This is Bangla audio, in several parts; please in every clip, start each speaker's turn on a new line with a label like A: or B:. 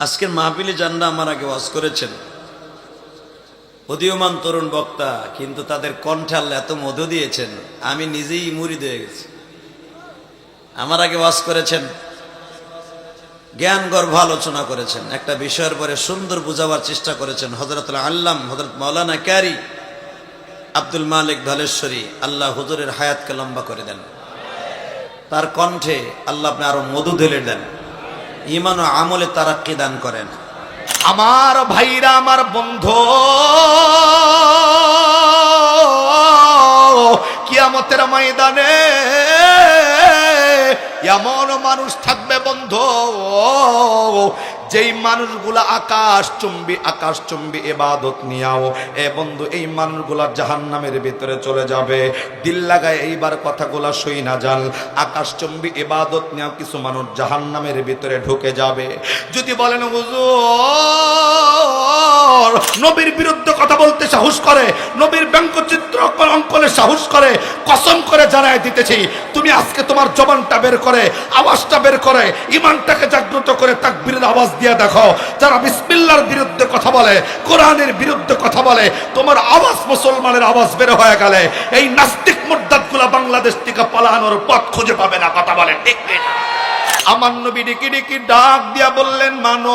A: আজকের মাহফিলে যারা আমার আগে ওয়াজ করেছেন উদীয়মান তরুণ বক্তা, কিন্তু তাদের কণ্ঠে আল্লাহ এত মধু দিয়েছেন আমি নিজেই মুরিদ হয়ে গেছি। আমার আগে ওয়াজ করেছেন, জ্ঞান গর্ভ আলোচনা করেছেন, একটা বিষয়ের পরে সুন্দর বুঝাবার চেষ্টা করেছেন। হযরতুল আল্লাম হযরত মাওলানা ক্যারি আব্দুল মালিক ধলেশ্বরী, আল্লাহ হুজুরের হায়াতকে লম্বা করে দেন। তার কণ্ঠে আল্লাহ আপনি আরো মধু ঢেলে দেন, ঈমান ও আমলে তারাক্কি দান করেন।
B: আমার ভাইরা, আমার বন্ধু, কিয়ামতের ময়দানে এমন মানুষ থাকবে বন্ধু, যেই মানুষগুলা আকাশচুম্বী ইবাদত নিয়াও এ বন্ধু, এই মানুষগুলা জাহান্নামের ভিতরে চলে যাবে। দিল লাগায় এইবার কথাগুলা শুই না যান। আকাশচুম্বী ইবাদত নিয়াও কিছু মানুষ জাহান্নামের ভিতরে ঢুকে যাবে। যদি বলেন হুজুর নবীর বিরুদ্ধে কথা বলতে সাহস করে, নবীর ব্যঙ্গচিত্র অঙ্কনে সাহস করে, কসম করে জানাই দিতেছি, তুমি আজকে তোমার জবানটা বের করে, আওয়াজটা বের করে, ঈমানটাকে জাগ্রত করে তাকবীরের আওয়াজ দিয়ে দেখো। যারা বিসমিল্লাহর বিরুদ্ধে কথা বলে, কোরআনের বিরুদ্ধে কথা বলে, তোমার আওয়াজ মুসলমানের আওয়াজ বের হয়ে গেলে এই নাস্তিক মুরতাদগুলা বাংলাদেশ থেকে পালানোর পথ খুঁজে পাবে না। কথা বলে ঠিক ঠিক। আমার নবী ডেকে ডেকে ডাক দিয়া বললেন, মানুষ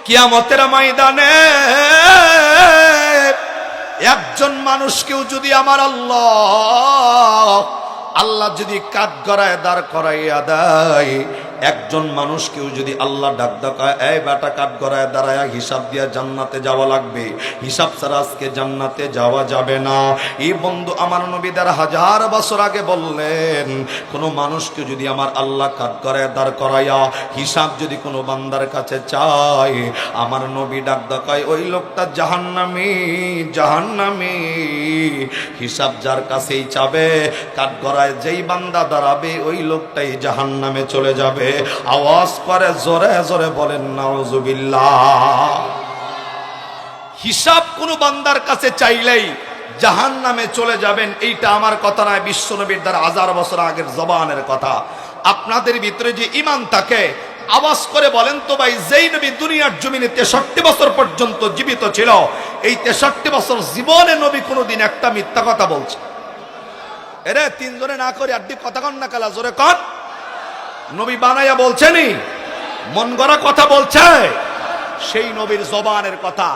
B: কিয়ামতের ময়দানে একজন মানুষকেও যদি আমার আল্লাহ যদি কাঠগড়ায় দাঁড় করাইয়া দেয়, একজন মানুষকেও যদি আল্লাহ ডাক ডাকায়, এই বেটা কাঠগড়ায় দাঁড়ায় হিসাব দিয়া জান্নাতে যাওয়া লাগবে, হিসাব ছাড়া আজকে জান্নাতে যাওয়া যাবে না। এই বন্ধু আমার নবী ১,৫০০ বছর আগে বললেন, কোনো মানুষকে যদি আমার আল্লাহ কাঠগড়ায় দাঁড় করাইয়া হিসাব যদি কোনো বান্দার কাছে চায়, আমার নবী ডাক ডাকায় ওই লোকটা জাহান্নামী। হিসাব যার কাছেই চাবে, কাঠগড়ায় যেই বান্দা দাঁড়াবে ওই লোকটাই জাহান্নামে চলে যাবে। আওয়াজ করে জোরে জোরে বলেন নাউজুবিল্লাহ। হিসাব কোন বান্দার কাছে চাইলেই জাহান্নামে চলে যাবেন, এইটা আমার কথা নয়, বিশ্বনবীর দ্বারা 1000 বছর আগের জবানের কথা। আপনাদের ভিতরে যে ঈমান থাকে, আওয়াজ করে বলেন তো ভাই, যেই নবী দুনিয়ার জমিনে 63 বছর পর্যন্ত জীবিত ছিল, এই 63 বছর জীবনে নবী কোনোদিন একটা মিথ্যা কথা বলছে? এরে তিনজনে না করে আড্ডি কথা কন না, কালা জোরে কন। নবী বানাইয়া বলছেনি, মন গড়া কথা বলছে? সেই নবীর জবানের কথা।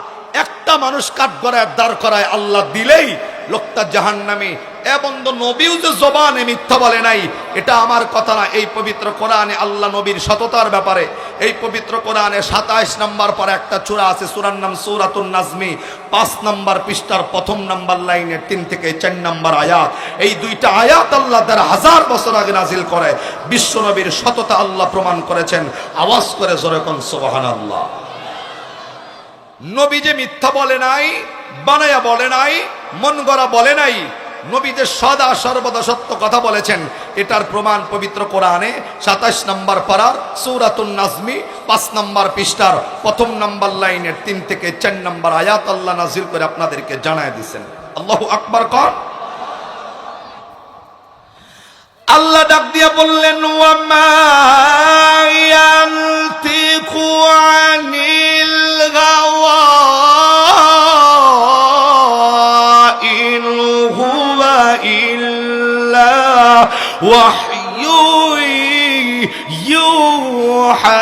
B: একটা মানুষ কাঠগড়ায় দাঁড় করায় আল্লাহ দিলেই লোকটা জাহান্নামী। এবং নবীও যে জবানে মিথ্যা বলে নাই, এটা আমার কথা না। এই পবিত্র কোরআনে আল্লাহ নবীর সততার ব্যাপারে, এই পবিত্র কোরআনে 27 নম্বর পর একটা সূরা আছে, সূরার নাম সূরাতুন নাজমি, 5 নম্বর পৃষ্ঠার 1ম নম্বর লাইনে 3 থেকে 4 নম্বর আয়াত। এই দুইটা আয়াত আল্লাহ 1000 বছর আগে নাজিল করে বিশ্ব নবীর সততা আল্লাহ প্রমাণ করেছেন। আওয়াজ করে জোরে কোন সুবহানাল্লাহ। নবী যে মিথ্যা বলে নাই, বানায়া বলে নাই, মন গড়া বলে নাই, নবী যে সদা সর্বদা সত্য কথা বলেছেন, এটার প্রমাণ পবিত্র কোরআনে 27 নম্বর পারার সূরাতুন নাজমি 5 নম্বর পৃষ্ঠার 1ম নম্বর লাইনের 3 থেকে 4 নম্বর আয়াত আল্লাহ নাজিল করে আপনাদেরকে জানায় দিয়েছেন। আল্লাহু আকবার কর। আল্লাহ ডাক দিয়া বললেন, ওয়া মা ইয়ানতিকু আনিল গাওয়া ইন হুয়া ইল্লা ওয়াহয়ু ইউহা।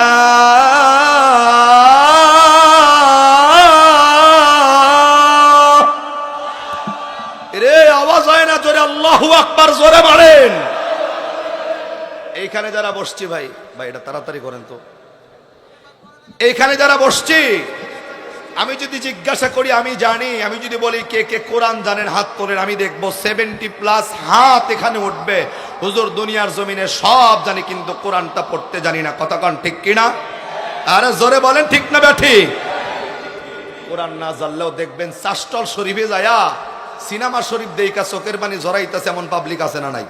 B: রে আওয়াজ হয় না জোরে? আল্লাহু আকবার জোরে বলেন। এইখানে যারা বসছি ভাই, এটা তাড়াতাড়ি করেন তো। এইখানে যারা বসছি, আমি যদি জিজ্ঞাসা করি, আমি জানি, আমি যদি বলি কে কে কোরআন জানেন হাত তোলেন, আমি দেখবো 70+ হাত এখানে উঠবে। হুজুর দুনিয়ার জমিনে সব জানি, কিন্তু কোরআনটা পড়তে জানি না। কথা কন ঠিক কিনা? আরে জোরে বলেন ঠিক না ব্যাঠি? কোরআন না জানলেও দেখবেন চাষ্টল শরীফে যায়া সিনেমা শরীফ দেইকা চোখের পানি জড়াইতেছে এমন পাবলিক আছে না নাই?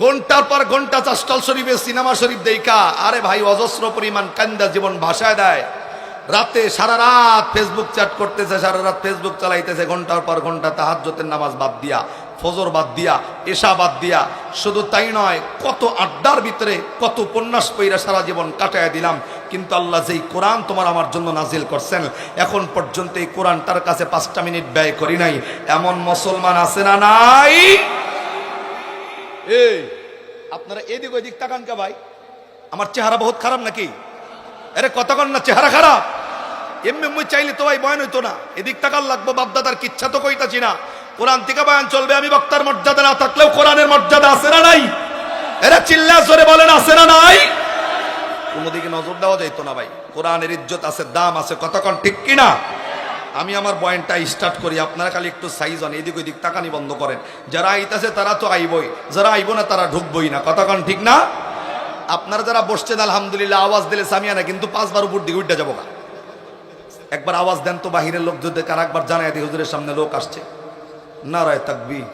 B: ঘন্টার পর ঘন্টা চাষ্টল শরীফে সিনেমা শরীফ দেইকা, আরে ভাই অজস্র পরিমাণ কান্দা জীবন ভাষায় দেয়। রাতে সারা রাত ফেসবুক চ্যাট করতেছে, সারা রাত ফেসবুক চালাইতেছে, ঘন্টার পর ঘন্টা তাহাজ্জুদের নামাজ বাদ দিয়া ফজর বাদ দিয়া, এশা বাদ দিয়া। শুধু তাই নয়, কত আড্ডার ভিতরে কত উপন্যাস পইরা সারা জীবন কাটায় দিলাম, কিন্তু আল্লাহ যেই কোরআন তোমার আমার জন্য নাজিল করছেন, এখন পর্যন্ত এই কোরআনটার কাছে 5টা মিনিট ব্যয় করি নাই। এমন মুসলমান আছে না নাই? এই আপনারা এদিক ওইদিক তাকান কে ভাই? আমার চেহারা বহুত খারাপ নাকি? আরে কতক্ষণ না চেহারা খারাপ? এমনি মুই চাইলে তো ভাই বয়ান হইতো না, এদিক তাকার লাগবো। বাপদাদার কিচ্ছা তো কইতাছি না, কোরআন থেকে বয়ান চলবে। আমি বক্তার মর্যাদা না থাকলেও কোরআনের মর্যাদা আছে না নাই? এরা চিল্লা জোরে বলেন আছে না নাই? কোনদিকে নজর দেওয়া যাইতো না ভাই। কোরআনের ইজ্জত আছে, দাম আছে, কতক্ষণ ঠিক কিনা? আমি আমার বয়ানটা স্টার্ট করি, আপনারা খালি একটু সাইজ হন, এদিক ওইদিক তাকানি বন্ধ করেন। যারা আইতাছে তারা তো আইবই, যারা আইব না তারা ঢুকবই না, কতক্ষণ ঠিক না? আপনারা যারা বসছেন আলহামদুলিল্লাহ, আওয়াজ দিলে সামিয়ানা কিন্তু 5 বার উপর দিকে উঠে যাবো। একবার আওয়াজ দেন তো বাহিরের লোক যদি কার একবার জানাই দিই হুজুরের সামনে লোক আসছে। নারায়ে তাকবীর।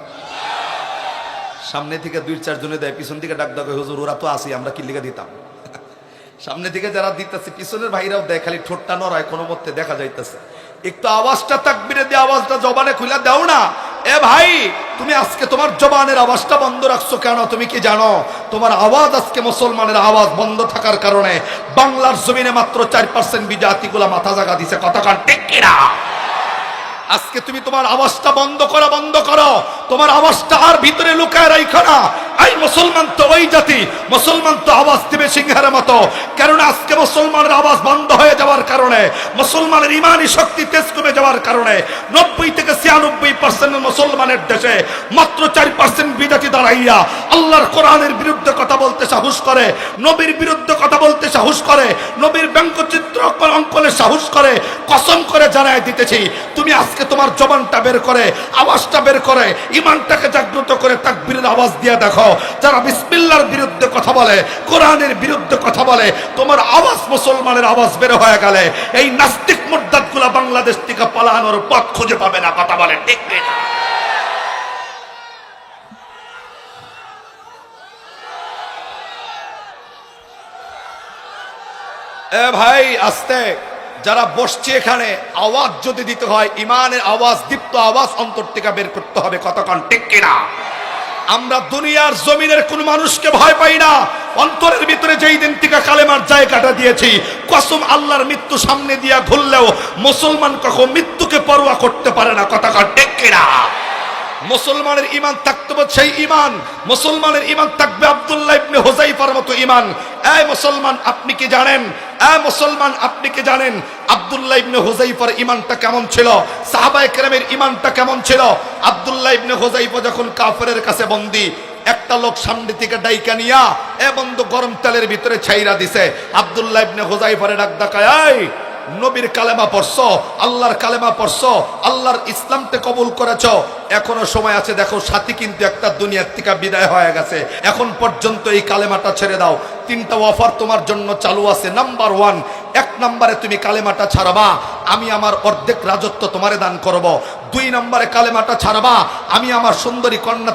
B: সামনে থেকে 2-4 জনে দেয়, পিছন থেকে ডাক ডাক, হুজুর ওরা তো আসি, আমরা কি লিখে দিতাম। সামনে থেকে যারা দিতেছে পিছনের ভাইরাও দেয়, খালি ঠোঁটটা নড়ায়, কোনো মতে দেখা যাইতেছে। একটু আওয়াজটা তাকবীরে দিয়ে আওয়াজটা জবানে খুলে দাও না। এ ভাই, তুমি আজকে তোমার জবানের আওয়াজটা বন্ধ রাখছো কেন? তুমি কি জানো তোমার আওয়াজ আজকে মুসলমানের আওয়াজ বন্ধ থাকার কারণে বাংলার জমিনে মাত্র 4% বিজাতিগুলা মাথা জাগা দিছে, কতক্ষণ ঠিক কিনা? আজকে তুমি তোমার আওয়াজটা বন্ধ করো। তোমার আওয়াজটা আর ভিতরে লুকায় রাখো না। এই মুসলমান তো ওই জাতি, মুসলমান তো আওয়াজ দিবে সিংহের মতো। কারণ আজকে মুসলমানের আওয়াজ বন্ধ হয়ে যাওয়ার কারণে, মুসলমানের ইমানি শক্তি তেজ কমে যাওয়ার কারণে 90 থেকে 96% মুসলমানের দেশে মাত্র 4% বিজাতি দাঁড়াইয়া আল্লাহর কোরআনের বিরুদ্ধে কথা বলতে সাহস করে, নবীর বিরুদ্ধে কথা বলতে সাহস করে, নবীর ব্যঙ্গচিত্র অঙ্কনের সাহস করে। কসম করে জানাই দিতেছি, তুমি আজকে তোমার জবানটা বের করে, আওয়াজটা বের করে, ইমানটাকে জাগ্রত করে তাকবীরের আওয়াজ দিয়ে দেখো। যারা বিসমিল্লাহর বিরুদ্ধে কথা বলে, কোরআনের বিরুদ্ধে কথা বলে, তোমার আওয়াজ মুসলমানের আওয়াজ বের হয়ে গেলে এই নাস্তিক মুরতাদগুলা বাংলাদেশ থেকে পালানোর পথ খুঁজে পাবে না, কথা বলে ঠিক না? এ ভাই আস্তে, যারা বসছে এখানে, আওয়াজ যদি দিতে হয় ইমানের আওয়াজ, দীপ্ত আওয়াজ অন্তর থেকে বের করতে হবে, কতক্ষণ ঠিক কিনা? আমরা দুনিয়ার জমিনের কোন মানুষকে ভয় পাই না। অন্তরের ভিতরে যেই দিন থেকে কালেমার জায়গাটা দিয়েছি, কসম আল্লাহর মৃত্যু সামনে দিয়া ঘুরলেও মুসলমান কখনো মৃত্যুকে পরোয়া করতে পারে না, কতক্ষণ ঠিক কিনা? মুসলমানের ঈমান থাকতে হবে সেই ঈমান, মুসলমানের ঈমান থাকবে আব্দুল্লাহ ইবনে হুযাইফার মতো ঈমান। এই মুসলমান আপনি কি জানেন, এই মুসলমান আপনি কি জানেন আব্দুল্লাহ ইবনে হুযাইফার ঈমানটা কেমন ছিল? সাহাবায়ে কেরামের ঈমানটা কেমন ছিল? আব্দুল্লাহ ইবনে হুযাইফা যখন কাফেরের কাছে বন্দী, একটা লোক সামনে থেকে ডাইকা নিয়া এ বন্ধু গরম তেলের ভিতরে ছাইরা দিছে। আব্দুল্লাহ ইবনে হুযাইফারে ডাক ডাকায়, এই নবীর কালেমা পড়ছো, আল্লাহর কালেমা পড়ছো, আল্লাহর ইসলামকে কবুল করেছো, এখনো সময় আছে। দেখো সাথী কিন্তু একটা দুনিয়ার থেকে বিদায় হয়ে গেছে, এখন পর্যন্ত এই কালেমাটা ছেড়ে দাও। 3টা অফার তোমার জন্য চালু আছে। নাম্বার 1, 1 নম্বরে তুমি কালেমাটা ছাড়বা, আমি আমার অর্ধেক রাজত্ব তোমারে দান করব। 2 নম্বরে কালেমাটা ছাড়বা, আমি আমার সুন্দরী কন্যা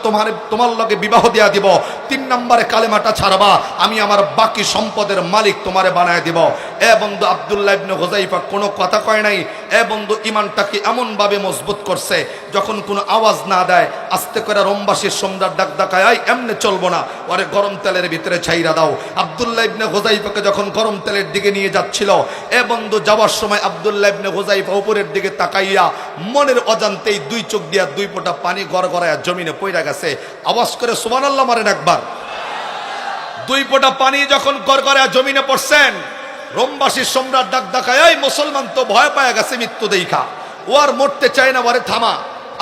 B: তোমার লগে বিবাহ দেয়া দিব। 3 নম্বরে কালেমাটা ছাড়বা, আমি আমার বাকি সম্পদের মালিক তোমারে বানায় দিব। এ বন্ধু আব্দুল্লাহ ইবনে হুযাইফা কোনো কথা কয় নাই। এ বন্ধু ঈমানটাকে এমন ভাবে মজবুত করছে, যখন কোনো আওয়াজ না দেয় আস্তে করে রোমবাসীর সম্রাট ডাক ডাকায়, এমনি চলবো না, ওরে গরম তেলের ভিতরে ছাইরা দাও। আব্দুল্লাহ ইবনে হুযাইফাকে যখন গরম তেলের দিকে নিয়ে যাচ্ছিল, এ বন্ধু যাওয়ার সময় আব্দুল্লাহ ইবনে হুযাইফা উপরের দিকে তাকাইয়া মনের অজান্তেই 2 চোখ দিয়া 2 ফোঁটা পানি গড়গড়ায়া জমিনে পড়ে গেছে। আওয়াজ করে সুবহানাল্লাহ মারেন একবার। 2 ফোঁটা পানি যখন গড়গড়ায়া জমিনে পড়ছেন, রোমবাসীর সম্রাট ডাক ডাকায়, এই মুসলমান তো ভয় পায় গেছে মৃত্যু দেইখা, ও আর মরতে চায় না, ওরে থামা।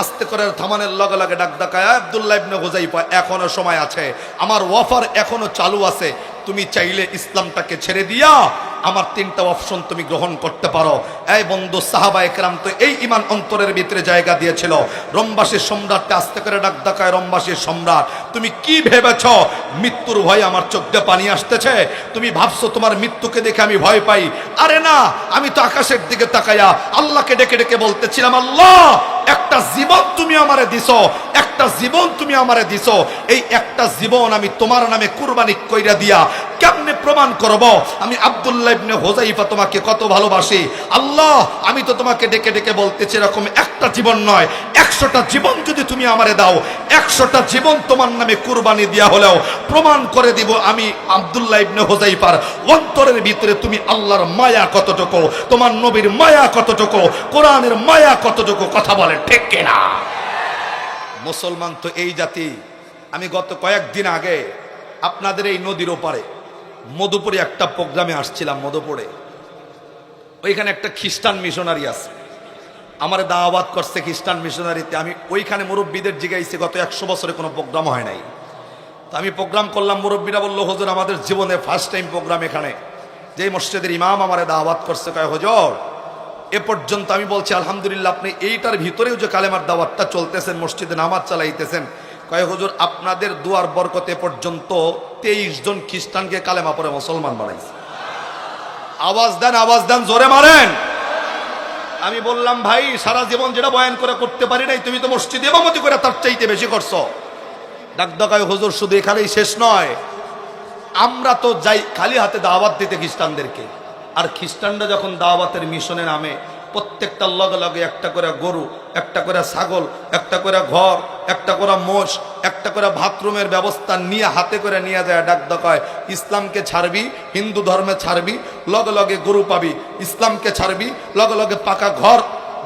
B: আস্তে করে থামানোর লগে লগে ডাক ডাকায়, আব্দুল্লাহ ইবনে হুযাইফা এখনো সময় আছে, আমার অফার এখনো চালু আছে, তুমি চাইলে ইসলামটাকে ছেড়ে দিয়া আমার 3টা অপশন তুমি গ্রহণ করতে পারো। এই বন্ধু সাহাবায়ে কেরাম তো এই ঈমান অন্তরের ভিতরে জায়গা দিয়েছিল। রোমবাসীর সম্রাটকে আস্তে করে ডাক ডাকায়, রোমবাসীর সম্রাট তুমি কি ভেবেছ মৃত্যুর ভয় আমার চোখ দিয়ে পানি আসতেছে? তুমি ভাবছো তোমার মৃত্যুকে দেখে আমি ভয় পাই? আরে না, আমি তো আকাশের দিকে তাকাইয়া আল্লাহকে ডেকে ডেকে বলতেছিলাম, আল্লাহ একটা জীবন তুমি আমারে দিছো, একটা জীবন তুমি আমারে দিছো, এই একটা জীবন আমি তোমার নামে কুরবানি কইরা দিয়া কেমনে প্রমাণ করব আমি আব্দুল্লাহ ইবনে হুযাইফা তোমাকে কত ভালোবাসি। আল্লাহ, আমি তো তোমাকে ডেকে ডেকে বলতেছি, এরকম একটা জীবন নয়, 100টা জীবন যদি তুমি আমারে দাও, 100টা জীবন তোমার নামে কুরবানি দেয়া হলেও প্রমাণ করে দিব আমি আব্দুল্লাহ ইবনে হুযাইফার অন্তরের ভিতরে তুমি আল্লাহর মায়া কতটুকু, তোমার নবীর মায়া কতটুকু, কোরআনের মায়া কতটুকু। কথা বলে ঠিক কিনা? মুসলমান তো এই জাতি। আমি গত কয়েকদিন আগে আপনাদের এই নদীর ওপারে মধুপুরে একটা প্রোগ্রামে আসছিলাম। মধুপুরে ওইখানে একটা খ্রিস্টান মিশনারি আছে, আমার দাওয়াত করছে খ্রিস্টান মিশনারিতে। আমি ওইখানে মুরব্বীদের জিজ্ঞাসি, গত 100 বছরে কোনো প্রোগ্রাম হয় নাই। তো আমি প্রোগ্রাম করলাম, মুরব্বীরা বললো, হুজুর আমাদের জীবনে ফার্স্ট টাইম প্রোগ্রাম এখানে। যেই মসজিদের ইমাম আমারে দাওয়াত করছে, কয় হুজুর এ পর্যন্ত, আমি বলছি আলহামদুলিল্লাহ, আপনি এইটার ভিতরেও যে কালেমার দাওয়াতটা চলতেছেন, মসজিদে নামাজ চালাইতেছেন, কয় হুজুর আপনাদের দুয়ার বরকতে পর্যন্ত 23 জন খ্রিস্টানকে কালেমা পড়ে মুসলমান বানাইছে। আওয়াজ দেন, আওয়াজ দেন, জোরে মারেন। আমি বললাম, ভাই সারা জীবন যেটা বয়ান করে করতে পারি নাই, তুমি তো মসজিদে ইমামতি করে তার চাইতে বেশি করছো। ডাকডাকায় হুজুর শুধু এখানেই শেষ নয়, আমরা তো যাই খালি হাতে দাওয়াত দিতে খ্রিস্টানদেরকে, আর খ্রিস্টানরা যখন দাওয়াতের মিশনে নামে, প্রত্যেকটার লগে লগে একটা করে গরু, একটা করে ছাগল, একটা করে ঘর, একটা করে মোষ, একটা করে বাথরুমের ব্যবস্থা নিয়ে হাতে করে নিয়ে যায়। ডাকডাকায় ইসলামকে ছাড়বি, হিন্দু ধর্মে ছাড়বি, লগে লগে গরু পাবি, ইসলামকে ছাড়বি, লগে লগে পাকা ঘর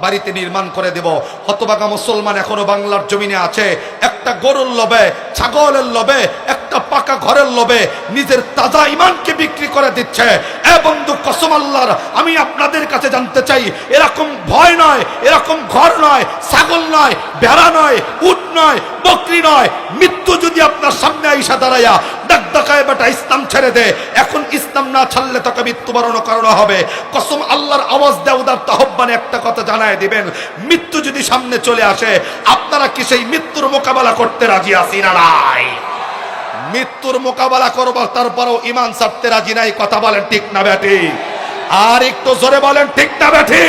B: বাড়িতে নির্মাণ করে দেব। হতভাগা মুসলমান এখনো বাংলার জমিনে আছে, একটা গরুর লোভে, ছাগলের লোভে, একটা পাকা ঘরের লোভে নিজের তাজা ইমানকে বিক্রি করে দিচ্ছে। এ বন্ধু, কসম আল্লাহর, আমি আপনাদের কাছে জানতে চাই, এরকম ভয় নয়, এরকম ঘর নয়, ছাগল নয়, ভেড়া নয়, উট নয়, বকরি নয়, মৃত্যু যদি আপনার সামনে আইসা দাঁড়াইয়া ডাকডাকায় বেটা ইসলাম ছেড়ে দে, এখন ইসলাম না ছাড়লে তোকে মৃত্যুবরণ করানো হবে। কসম আল্লাহর, আওয়াজ দেওদার তাহব্বানে একটা কথা জানায় দিবেন, মৃত্যু যদি সামনে চলে আসে, আপনারা কি সেই মৃত্যুর মোকাবেলা করতে রাজি আছি না নাই? মৃত্যুর মোকাবেলা করবো, তারপরও ইমান ছাড়তে রাজি নাই। কথা বলেন ঠিক না বেঠি? আর একটু জোরে বলেন ঠিক না বেঠি?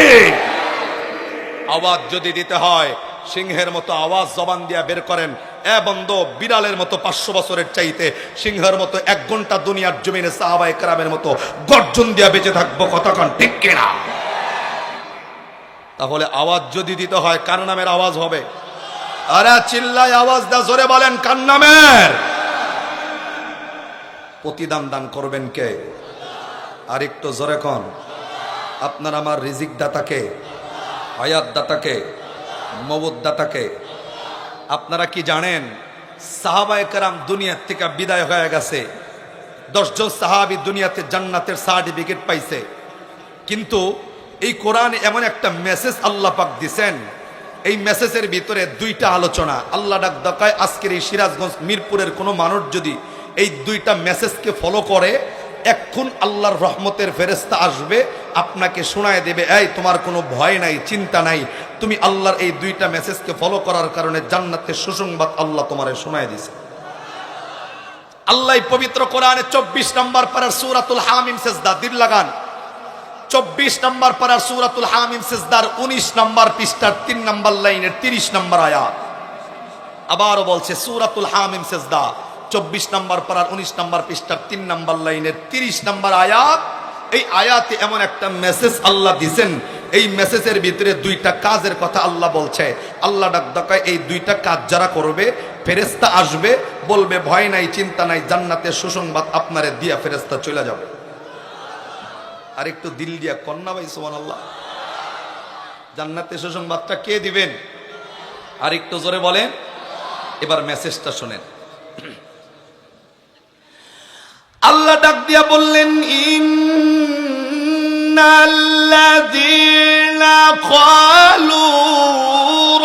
B: আওয়াজ যদি দিতে হয়, সিংহের মতো আওয়াজ জবান দিয়া বের করেন। এ বন্ধু, বিড়ালের মতো 500 বছরের চাইতে সিংহের মতো 1 ঘন্টা দুনিয়ার জমিনে সাহাবায়ে কেরামের মতো গর্জন দিয়া বেঁচে থাকবো। কতক্ষণ ঠিক কিনা? তাহলে আওয়াজ যদি দিতে হয়, কার নামের আওয়াজ হবে? আরে চিল্লায় আওয়াজ দা, জোরে বলেন কার নামের? প্রতিদান দান করবেন কে? আর একটু জোরে কোন? আপনার আমার রিজিক দাতাকে, হায়াত দাতাকে, মওত দাতাকে। আপনারা কি জানেন, সাহাবায়ে কেরাম দুনিয়া থেকে বিদায় হয়ে গেছে, 10 জন সাহাবী দুনিয়াতে জান্নাতের সার্টিফিকেট পাইছে। কিন্তু এই কোরআনে এমন একটা মেসেজ আল্লাহ পাক দিছেন, এই মেসেজের ভিতরে 2টা আলোচনা। আল্লাহ ডাক দেখায়, আজকের এই সিরাজগঞ্জ মিরপুরের কোনো মানুষ যদি এই 2টা মেসেজকে ফলো করে, এখন আল্লাহর রহমতের ফেরেশতা আসবে, আপনাকে শোনায় দেবে, এই তোমার কোনো ভয় নাই, চিন্তা নাই, তুমি আল্লাহর এই 2টা মেসেজকে ফলো করার কারণে জান্নাতের সুসংবাদ আল্লাহ তোমারে শোনায় দিছে। আল্লাহ পবিত্র কোরআনে 24 নম্বর পারার সূরাতুল হামিম সিজদা, দিল লাগান, 24 নম্বর পারার সূরাতুল হামিম সিজদার 19 নম্বর পৃষ্ঠার 3 নম্বর লাইনের 30 নম্বর আয়াত। আবারও বলছে, সূরাতুল হামিম সিজদা 24 নম্বর পারার 19 নম্বর পৃষ্ঠার 3 নম্বর লাইনের 30 নম্বর আয়াত। এই আয়াতে এমন একটা মেসেজ আল্লাহ দিবেন, এই মেসেজের ভিতরে 2টা কাজের কথা আল্লাহ বলছে। আল্লাহ ডাক দেখায়, এই 2টা কাজ যারা করবে, ফেরেশতা আসবে, বলবে ভয় নাই, চিন্তা নাই, জান্নাতের সুসংবাদ আপনারে দিয়া ফেরেশতা চলে যাবে। আর একটু দিল দিয়া কন্যা ভাই সুবহানাল্লাহ। জান্নাতের সুসংবাদটা কে দিবেন? আর একটু জোরে বলেন। এবার মেসেজটা শুনেন। আল্লাহ ডাক দিয়া বললেন, ইন্নাল্লাযীনা ক্বালু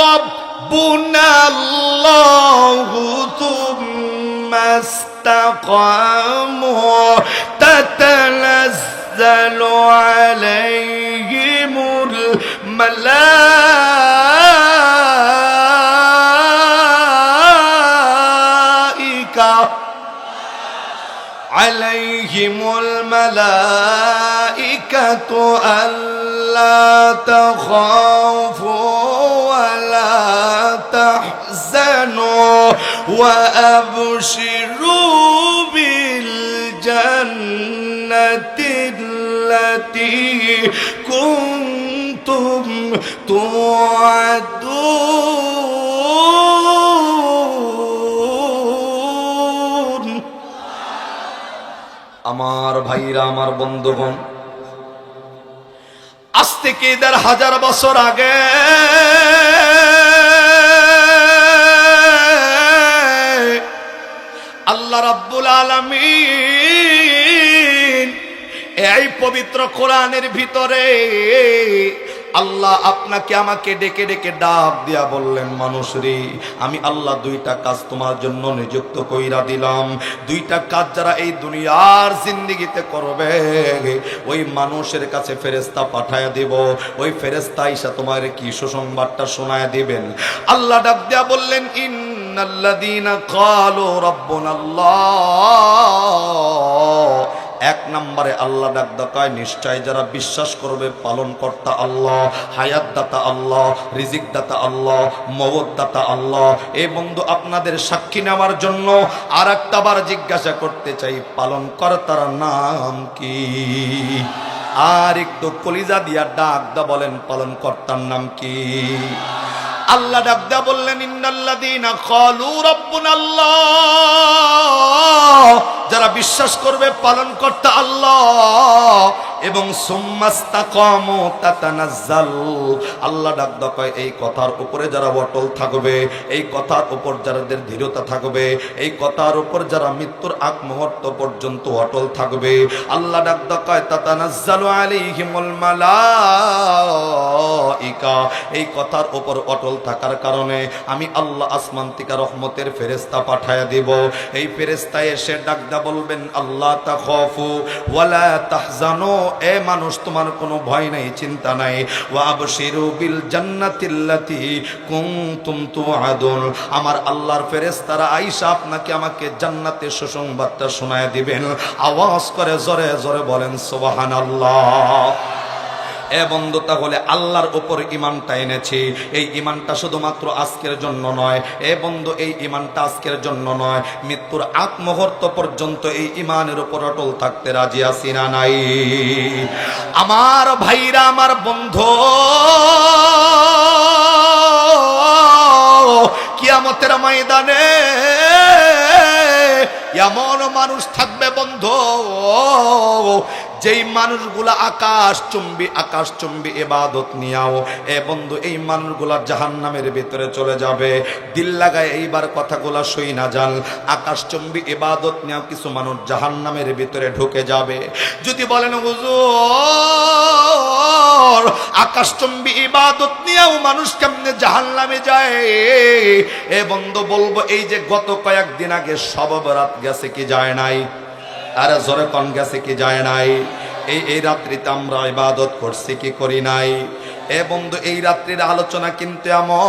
B: রাব্বুনাল্লাহু তুম্মা ইসতাকামু তাতানাজ্জালু আলাইহিমুল মালাইকা عليهم الملائكة ألا تخافوا ولا تحزنوا وأبشروا بالجنة التي كنتم توعدون আমার ভাইরা, আমার বন্ধুগণ, আজ থেকে ১,৫০০ বছর আগে আল্লাহ রাব্বুল আলামিন এই পবিত্র কোরআনের ভিতরে আল্লাহ আপনাকে আমাকে ডেকে ডেকে ডাক দিয়া বললেন, মানুষ রে, আমি আল্লাহ দুইটা কাজ তোমার জন্য নিযুক্ত কইরা দিলাম। দুইটা কাজ যারা এই দুনিয়ার জিন্দেগিতে করবে, ওই মানুষের কাছে ফেরেশতা পাঠায়া দিব। ওই ফেরেশতা আইসা তোমার কি সুসংবাদটা শোনায়া দিবেন। আল্লাহ ডাক দিয়া বললেন, ইন্নাল্লাযীনা ক্বালু রাব্বুনাল্লাহ। এক নম্বরে আল্লাহ ডাক দেয়, নিশ্চয় যারা বিশ্বাস করবে পালন কর্তা আল্লাহ, হায়াত দাতা আল্লাহ, রিজিক দাতা আল্লাহ, মওত দাতা আল্লাহ। এই বন্ধু, আপনাদের সাক্ষী নেওয়ার জন্য আর একটা বার জিজ্ঞাসা করতে চাই, পালন কর্তার নাম কি? আর একটু কলিজা দিয়া ডাক দা বলেন, পালন কর্তার নাম কি? আল্লাহ ডাক দা বললেন, ইন্নাল্লাযীনা ক্বালু রাব্বুনাল্লাহ। যারা বিশ্বাস করবে পালন কর্তা আল্লাহ এবং সুম্মাস্তাকামু তাতানাজ্জাল। আল্লাহ ডাক দেয়, এই কথার উপরে যারা অটল থাকবে, এই কথার উপর যাদের দৃঢ়তা থাকবে, এই কথার উপর যারা মৃত্যুর আগ মুহূর্ত পর্যন্ত অটল থাকবে, আল্লাহ ডাক দেয়, তাতানাজ্জালু আলাইহিমুল মালাইকা। এই কথার উপর অটল থাকার কারণে আমি আল্লাহ আসমান থেকে রহমতের ফেরেশতা পাঠায়া দিব। এই ফেরেশতা এসে ডাক দা বলবেন, আল্লাহ তাখাফু ওয়ালা তাহজানু। এ মানুষ, তোমার কোনো ভয় নাই, চিন্তা নাই। ওয়া আবশিরু বিল জান্নাতিল্লাতী কুনতুম তুআদুন। আমার আল্লাহর ফেরেশতারা আয়েশা আপনাকে আমাকে জান্নাতের সুসংবাদটা শোনায় দিবেন। আওয়াজ করে জোরে জোরে বলেন সুবহানাল্লাহ। এ বন্ধু, তাহলে আল্লাহর উপর ঈমানটা এনেছি। এই ঈমানটা শুধুমাত্র আজকের জন্য নয়। এ বন্ধু, এই ঈমানটা আজকের জন্য নয়, মৃত্যুর আগ মুহূর্ত পর্যন্ত এই ঈমানের উপর অটল থাকতে রাজি আছি না নাই? আমার ভাইরা, আমার বন্ধু, কিয়ামতের ময়দানে এমন মানুষ থাকবে বন্ধু, যেই মানুষগুলা আকাশচুম্বী ইবাদত নিয়াও, এ বন্ধু, এই মানুষগুলা জাহান্নামের ভিতরে চলে যাবে। দিল লাগায় এইবার কথাগুলা শুই না যান। আকাশচুম্বী ইবাদত নিয়াও কিছু মানুষ জাহান্নামের ভিতরে ঢুকে যাবে। যদি বলেন, হুজুর, আকাশচুম্বী ইবাদত নিয়াও মানুষ কেমনে জাহান্নামে যায়? এ বন্ধু, বলবো, এই যে গত কয়েকদিন আগে শব বরাত গেছে কি যায় নাই? আরে জোরে কোন গেছে কি যায় নাই? এই রাত্রিতে আমরা ইবাদত করছি কি করি নাই? এ বন্ধু, এই রাত্রির আলোচনা কিন্তু এমন।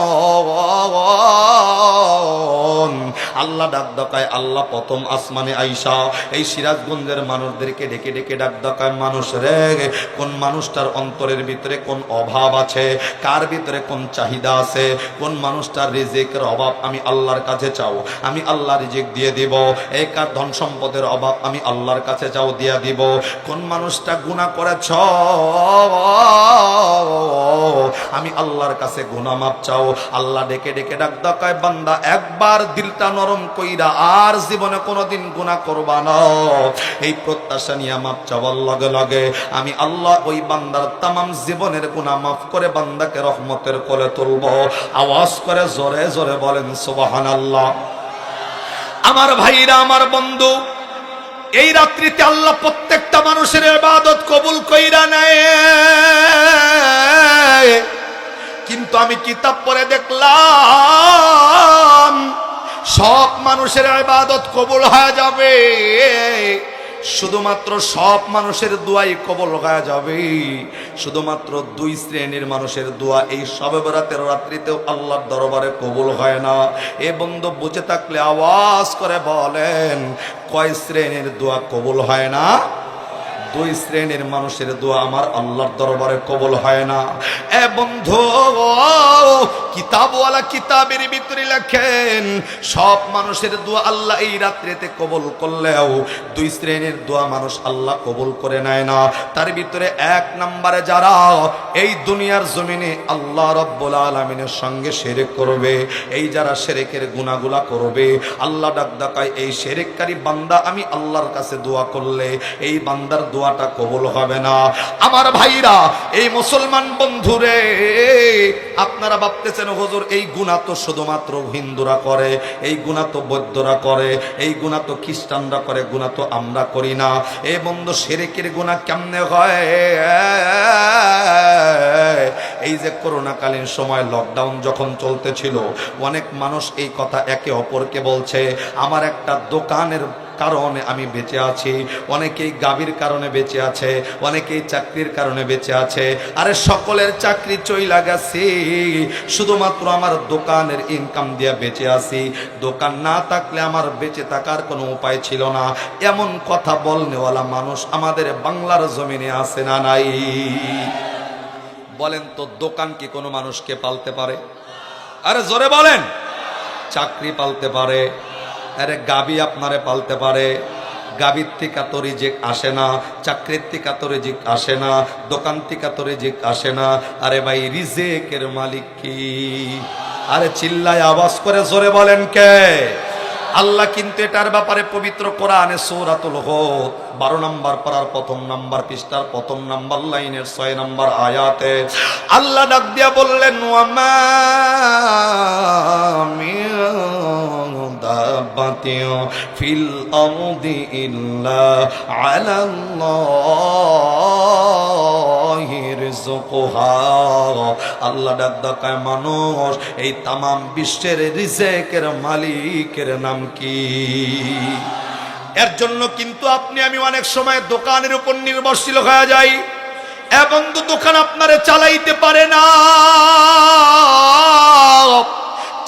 B: আল্লাহ ডাক ডাকায়, আল্লাহ প্রথম আসমানে আইসা এই সিরাজগঞ্জের মানুষদেরকে ডেকে ডেকে ডাক ডাকায়, মানুষ রে, কোন মানুষটার অন্তরের ভিতরে কোন অভাব আছে, কার ভিতরে কোন চাহিদা আছে, কোন মানুষটার রিজিকের অভাব আমি আল্লাহর কাছে চাও, আমি আল্লাহ রিজিক দিয়ে দিব। এই কার ধন সম্পদের অভাব আমি আল্লাহর কাছে চাও, দিয়া দিব। কোন মানুষটা গুনাহ করেছ, আমি আল্লাহর কাছে গুনাহ মাপ চাও। আল্লাহ ডেকে ডেকে ডাক ডাকায়, বান্দা, একবার দিলটা নরম কইরা আর জীবনে কোনোদিন গুনাহ করবা না। এই প্রত্যাশা নিয়ে মাপ চাওয়ার লগে লগে আমি আল্লাহ ওই বান্দার তামাম জীবনের গুনাহ মাফ করে বান্দাকে রহমতের কোলে তুলব। আওয়াজ করে জোরে জোরে বলেন সুবহানাল্লাহ। আমার ভাইরা, আমার বন্ধু, এই রাত্রিতে আল্লাহ প্রত্যেকটা মানুষের ইবাদত কবুল কইরা নেয়। কিন্তু আমি কিতাব পড়ে দেখলাম সব মানুষের ইবাদত কবুল হয়ে যাবে, শুধুমাত্র সব মানুষের দোয়াই কবুল হয়ে যাবে। শুধুমাত্র দুই শ্রেণীর মানুষের দোয়া এই শবে বরাতের রাত্রিতেও আল্লাহর দরবারে কবুল হয় না। এ বন্ধু, বুঝে থাকলে আওয়াজ করে বলেন, কয় শ্রেণীর দোয়া কবুল হয় না? দুই শ্রেণীর মানুষের দোয়া আমার আল্লাহর দরবারে কবুল হয় না। এ বন্ধু, কিতাবওয়ালা কিতাবের ভিতরে লেখেন সব মানুষের দোয়া আল্লাহ এই রাত্রিতে কবুল করলেও দুই শ্রেণীর দোয়া মানুষ আল্লাহ কবুল করে নেয় না। তার ভিতরে এক নম্বরে যারা এই দুনিয়ার জমিনে আল্লাহ রাব্বুল আলামিনের সঙ্গে শিরক করবে, এই যারা শিরকের গুনাহগুলা করবে, আল্লাহ ডাক ডাকায় এই শিরককারী বান্দা আমি আল্লাহর কাছে দোয়া করলে এই বান্দার দোয়াটা কবুল হবে না। আমার ভাইরা, এই মুসলমান বন্ধুরে, আপনারা ভাবতেছেন হুজুর এই গুনাহ তো শুধুমাত্র হিন্দুরা করে, এই গুনাহ তো বৌদ্ধরা করে, এই গুনাহ তো খ্রিস্টানরা করে, গুনাহ তো আমরা করি না। এই বন্ধু শিরকের গুনাহ কেমনে হয়? এই যে করোনাকালীন সময় লকডাউন যখন চলতেছিল, অনেক মানুষ এই কথা একে অপরকে বলছে, আমার একটা দোকানের কারণে আমি বেঁচে আছি, অনেকেই গাভীর কারণে বেঁচে আছে, অনেকেই চাকরির কারণে বেঁচে আছে। আরে সকলের চাকরি চইলা গেছে, শুধুমাত্র আমার দোকানের ইনকাম দিয়ে বেঁচে আছি, দোকান না থাকলে আমার বেঁচে থাকার কোনো উপায় ছিল না। এমন কথা বলনেওয়ালা মানুষ আমাদের বাংলার জমিনে আছে না নাই? বলেন তো, দোকান কি কোনো মানুষকে পালতে পারে? আরে জোরে বলেন। চাকরি পালতে পারে? আরে গাবি আপনারে পালতে পারে? গাবির থেকে তো রিজিক আসে না, চাকরির থেকে তো রিজিক আসে না, দোকান থেকে তো রিজিক আসে না। আরে ভাই, রিজিকের মালিক কি? আরে চিল্লায় আওয়াজ করে জোরে বলেন কে? আল্লাহ কিন্তু এটার ব্যাপারে পবিত্র কোরআনে সূরাতুল হুদ 12 নম্বর পারার 1 নম্বর পৃষ্ঠার 1 নম্বর লাইনের 6 নম্বর আয়াতে আল্লাহ ডাক দিয়া বললেন, ওয়ামা মিন দাব্বাতিন ফিল আরদি ইল্লা আলাল্লাহি রিজকুহা। আল্লাহ ডাক দেয়, মানুষ এই তামাম বিশ্বের রিজিকের মালিকের নাম কি? এর জন্য কিন্তু আপনি আমি অনেক সময় দোকানের উপর নির্ভরশীল হয়ে যাই, এবং দোকান আপনারে চালাইতে পারে না,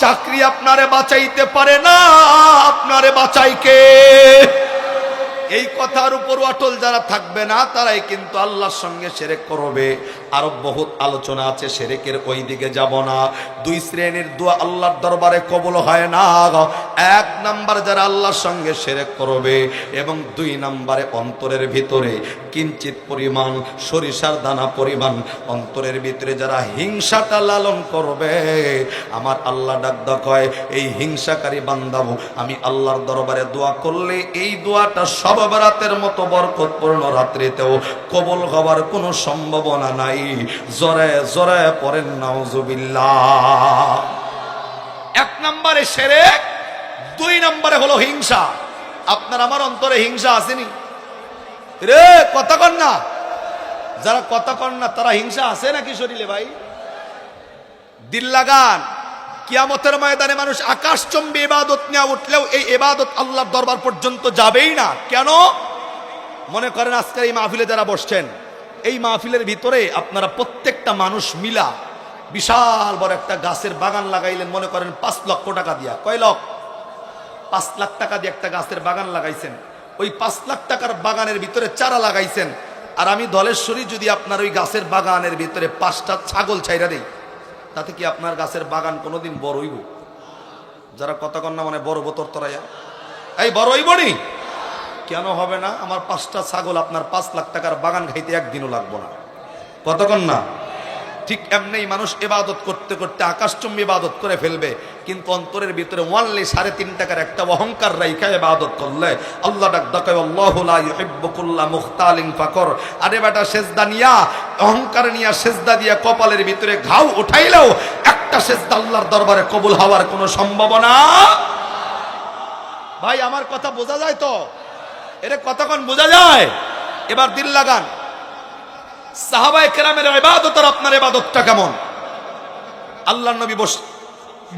B: চাকরি আপনারে বাঁচাইতে পারে না, আপনারে বাঁচাই কে? এই কথার উপর অটল যারা থাকবে না তারাই কিন্তু আল্লাহর সঙ্গে শিরক করবে। আরো বহুত আলোচনা আছে, শিরকের ওই দিকে যাব না। দুই শ্রেণীর দোয়া আল্লাহর দরবারে কবুল হয় না। এক নাম্বার যারা আল্লাহর সঙ্গে শিরক করবে, এবং দুই নাম্বারে অন্তরের ভিতরে কিঞ্চিত পরিমাণ সরিষার দানা পরিমাণ অন্তরের ভিতরে যারা হিংসাটা লালন করবে, আমার আল্লাহ ডাক হয় এই হিংসাকারী বান্দাও আমি আল্লাহর দরবারে দোয়া করলে এই দোয়াটা সব রাতের মতো বরকতপূর্ণ রাত্রিতেও কবুল হওয়ার কোনো সম্ভাবনা নাই। জোরে জোরে পড়েন নাউজুবিল্লাহ। এক নম্বরে শিরক, দুই নম্বরে হলো হিংসা। আপনার আমার অন্তরে হিংসা আসেনি রে? কথা কন না, যারা কথা কন না তারা হিংসা আছে নাকি শরীরে? ভাই দিল লাগান। কিয়ামতের ময়দানে মানুষ আকাশচম্বী ইবাদত নিয়ে উঠলেও এই ইবাদত আল্লাহর দরবার পর্যন্ত যাবেই না। কেন? মনে করেন আজকের এই মাহফিলে যারা বসছেন, এই মাহফিলের ভিতরে আপনারা প্রত্যেকটা মানুষ মিলা বিশাল বড় একটা গাছের বাগান লাগাইলেন, মনে করেন 5 লক্ষ টাকা দিয়া। কয় লক্ষ? 5 লাখ টাকা দিয়ে একটা গাছের বাগান লাগাইছেন। ওই 5 লাখ টাকার বাগানের ভিতরে চারা লাগাইছেন, আর আমি ধলেশ্বরী যদি আপনার ওই গাছের বাগানের ভিতরে 5টা ছাগল ছাইরা দেই, তাতে কি আপনার গাছের বাগান কোনোদিন বড় হইব? যারা কথা কন না মানে বড় বোতর তরাইয়া, এই বড় হইব নি? কেন হবে না? আমার 5টা ছাগল আপনার 5 লাখ টাকার বাগান খাইতে একদিনও লাগবো না। কথা কন না? ঠিক এমনি মানুষ ইবাদত করতে করতে আকাশচুম্বী ইবাদত করে ফেলবে, কিন্তু অন্তরের ভিতরে ওয়ানলি 3.5 টাকার একটা অহংকার রাইখা ইবাদত করলে আল্লাহ ডাক দেয়, আল্লাহু লা ইউহিব্বু কুল্লা মুখতালিন ফাকর। আরে বেটা, সেজদা নিয়া অহংকার নিয়া সেজদা দিয়া কপালের ভিতরে ঘাও উঠাইলেও একটা সেজদা আল্লাহর দরবারে কবুল হওয়ার কোনো সম্ভাবনা। ভাই আমার কথা বোঝা যায় তো? এর কতক্ষণ বোঝা যায়? এবার দিল লাগান। সাহাবায়ে কেরামের ইবাদত আর আপনার ইবাদতটা কেমন? আল্লাহর নবী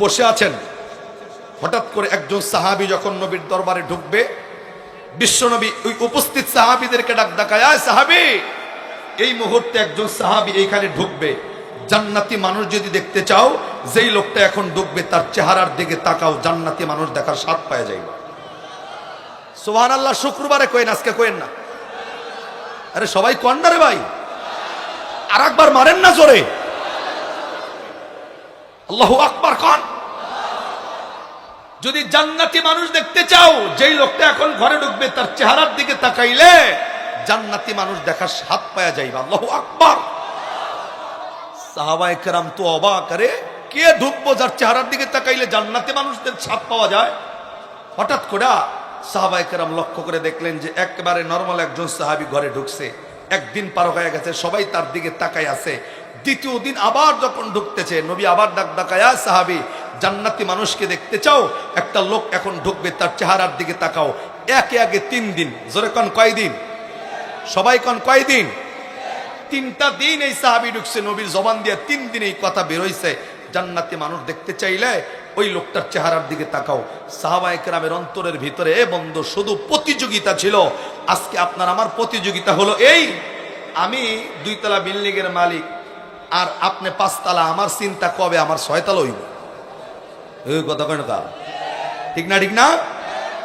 B: বসে আছেন, হঠাৎ করে একজন সাহাবী যখন নবীর দরবারে ঢুকবে, বিশ্বনবী ওই উপস্থিত সাহাবীদেরকে ডাক দেয়, আয় সাহাবী, এই মুহূর্তে একজন সাহাবী এইখানে ঢুকবে, জান্নাতি মানুষ যদি দেখতে চাও, যেই লোকটা এখন ঢুকবে তার চেহারার দিকে তাকাও, জান্নাতি মানুষ দেখার স্বাদ পাওয়া যাবে। সুবহানাল্লাহ। শুক্রবারে কইন, আজকে কইন না। আরে সবাই কন্ডা রে ভাই, আর একবার মারেন না জোরে, আল্লাহু আকবার কন। যদি জান্নাতি মানুষ দেখতে চাও, যেই লোকটা এখন ঘরে ঢুকবে তার চেহারার দিকে তাকাইলে জান্নাতি মানুষ দেখার স্বাদ পাওয়া যাইবে। আল্লাহু আকবার। সাহাবায়ে কেরাম তো অবাক, করে কে ঢুকবো যার চেহারার দিকে তাকাইলে জান্নাতি মানুষদের স্বাদ পাওয়া যায়। হঠাৎ করে সাহাবায়ে কেরাম লক্ষ্য করে দেখলেন যে একেবারে নরমাল একজন সাহাবী ঘরে ঢুকছে। একদিন পার হয়ে গেছে, সবাই তার দিকে তাকাই আছে। দ্বিতীয় দিন আবার যখন ঢুকতেছে, নবী আবার ডাক ডাকায়া, সাহাবী জান্নাতি মানুষকে দেখতে চাও, একটা লোক এখন ঢুকবে তার চেহারার দিকে তাকাও। একে আগে 3 দিন, জোরে কন কয়দিন, সবাই কন কয়দিন, 3টা দিন এই সাহাবী ঢুকছে, নবীর জবান দিয়ে 3 দিন এই কথা বের হইছে, জান্নাতি মানুষ দেখতে চাইলে ওই লোকটার চেহারার দিকে তাকাও। সাহাবায়ে কেরামের অন্তরের ভিতরে বন্ধু শুধু প্রতিযোগিতা ছিল। আজকে আপনার আমার প্রতিযোগিতা হলো এই, আমি 2 তলা বিল্ডিং এর মালিক আর আপনি 5 তলা, আমার চিন্তা কবে আমার 6 তলা হইব। এই কথা কেন কা, ঠিক না ঠিক না?